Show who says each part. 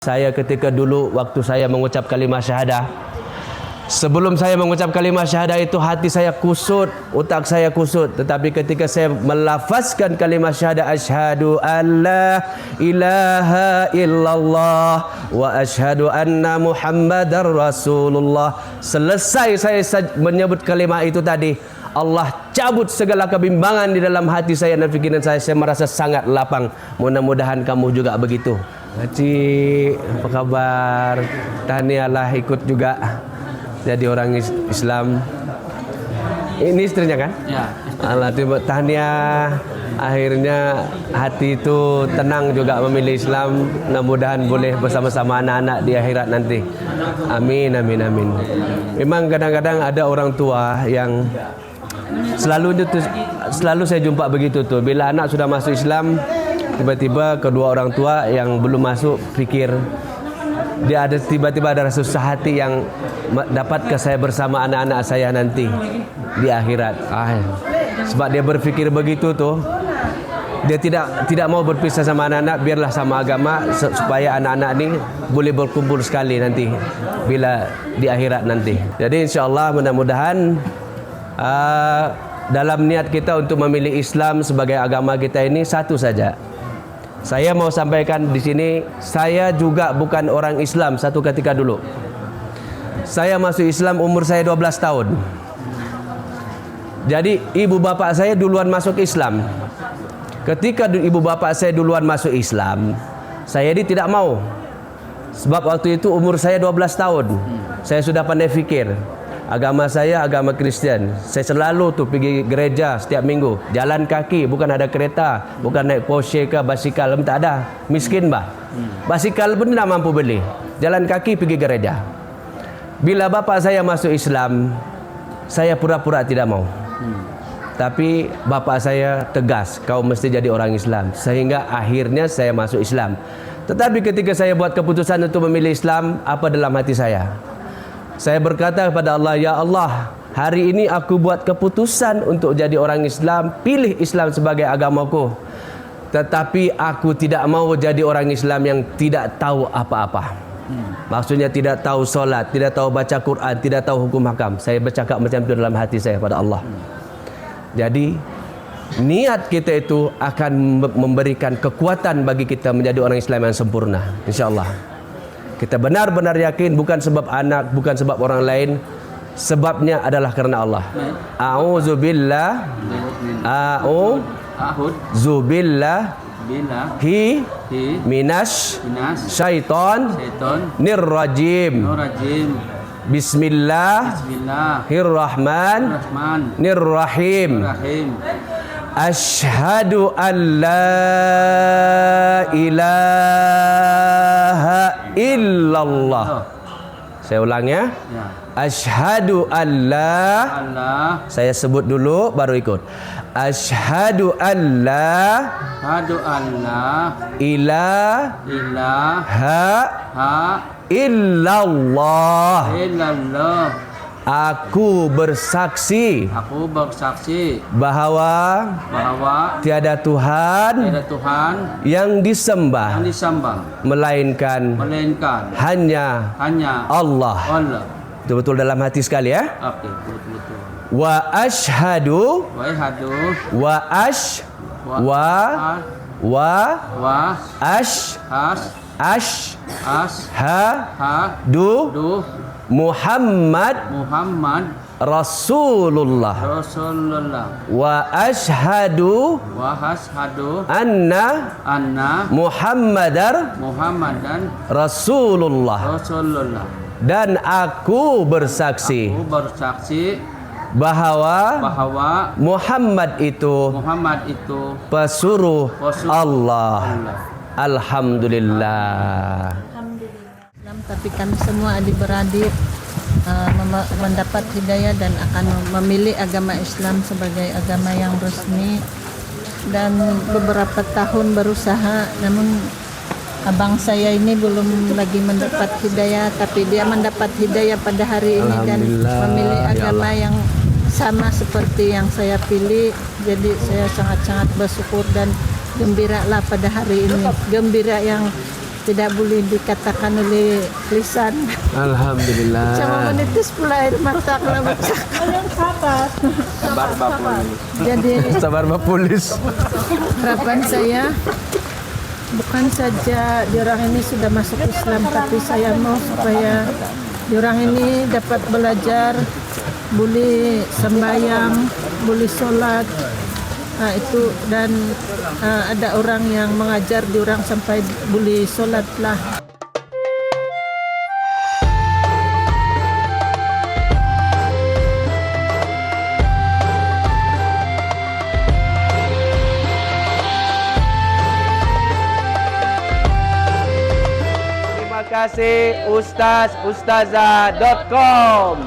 Speaker 1: Saya ketika dulu waktu saya mengucap kalimah syahadah, sebelum saya mengucap kalimah syahadah itu hati saya kusut, otak saya kusut. Tetapi ketika saya melafazkan kalimah syahadah, asyhadu an la ilaha illallah wa asyhadu anna muhammadar rasulullah, selesai saya menyebut kalimah itu tadi, Allah cabut segala kebimbangan di dalam hati saya dan pikiran saya merasa sangat lapang. Mudah-mudahan kamu juga begitu. Cik, apa kabar? Tahniahlah ikut juga jadi orang Islam. Ini istrinya kan?
Speaker 2: Ya.
Speaker 1: Allah tiba tahniah. Akhirnya hati itu tenang juga memilih Islam. Mudah-mudahan boleh bersama-sama anak-anak di akhirat nanti. Amin, amin, amin. Memang kadang-kadang ada orang tua yang selalu saya jumpa begitu tuh. Bila anak sudah masuk Islam, tiba-tiba kedua orang tua yang belum masuk pikir dia ada tiba-tiba ada rasa susah hati yang dapatkah saya bersama anak-anak saya nanti di akhirat. Sebab dia berpikir begitu tuh, dia tidak mau berpisah sama anak-anak, biarlah sama agama supaya anak-anak ini boleh berkumpul sekali nanti bila di akhirat nanti. Jadi insyaallah mudah-mudahan dalam niat kita untuk memilih Islam sebagai agama kita ini satu saja. Saya mau sampaikan di sini, saya juga bukan orang Islam satu ketika dulu. Saya masuk Islam umur saya 12 tahun. Jadi ibu bapak saya duluan masuk Islam. Ketika ibu bapak saya duluan masuk Islam, saya ini tidak mau. Sebab waktu itu umur saya 12 tahun. Saya sudah pandai fikir. Agama saya agama Kristen. Saya selalu tuh pergi gereja setiap minggu. Jalan kaki, bukan ada kereta, bukan naik Porsche ke basikal, tak ada. Miskin bah. Basikal pun tidak mampu beli. Jalan kaki pergi gereja. Bila bapak saya masuk Islam, saya pura-pura tidak mau. Tapi bapak saya tegas, kau mesti jadi orang Islam. Sehingga akhirnya saya masuk Islam. Tetapi ketika saya buat keputusan untuk memilih Islam, apa dalam hati saya? Saya berkata kepada Allah, ya Allah, hari ini aku buat keputusan untuk jadi orang Islam, pilih Islam sebagai agamaku. Tetapi aku tidak mau jadi orang Islam yang tidak tahu apa-apa. Maksudnya tidak tahu solat, tidak tahu baca Quran, tidak tahu hukum hakam. Saya bercakap macam itu dalam hati saya pada Allah. Jadi niat kita itu akan memberikan kekuatan bagi kita menjadi orang Islam yang sempurna, insyaAllah. Kita benar-benar yakin bukan sebab anak, bukan sebab orang lain, sebabnya adalah karena Allah. A'udzubillah minas syaiton nirrajim. Bismillahirrahmanirrahim. Asyhadu an la ilaha illallah. Saya ulang ya. Asyhadu an la, saya sebut dulu baru ikut. Asyhadu an la ilaha illallah. Aku bersaksi bahwa tiada Tuhan yang disembah melainkan hanya Allah. Betul-betul dalam hati sekali ya. Wa asyhadu ashhadu Muhammad Rasulullah wa ashhadu anna Muhammadar Rasulullah. Dan aku bersaksi bahwa Muhammad itu pesuruh Allah. Alhamdulillah.
Speaker 3: Tapi kami semua adik-beradik mendapat hidayah dan akan memilih agama Islam sebagai agama yang resmi. Dan beberapa tahun berusaha, namun abang saya ini belum lagi mendapat hidayah, tapi dia mendapat hidayah pada hari ini dan memilih agama yang sama seperti yang saya pilih. Jadi saya sangat-sangat bersyukur dan gembira lah pada hari ini. Gembira yang tidak boleh dikatakan oleh lisan.
Speaker 1: Alhamdulillah.
Speaker 3: Cuma menitis pula air mata kalau baca. Jadi
Speaker 1: Sabar Pak Polis.
Speaker 3: harapan saya bukan saja diorang ini sudah masuk Islam, tapi saya mau supaya diorang ini dapat belajar, boleh sembahyang, boleh sholat. Nah, itu dan ada orang yang mengajar diorang sampai boleh sholat lah.
Speaker 1: Terima kasih ustazustazah.com.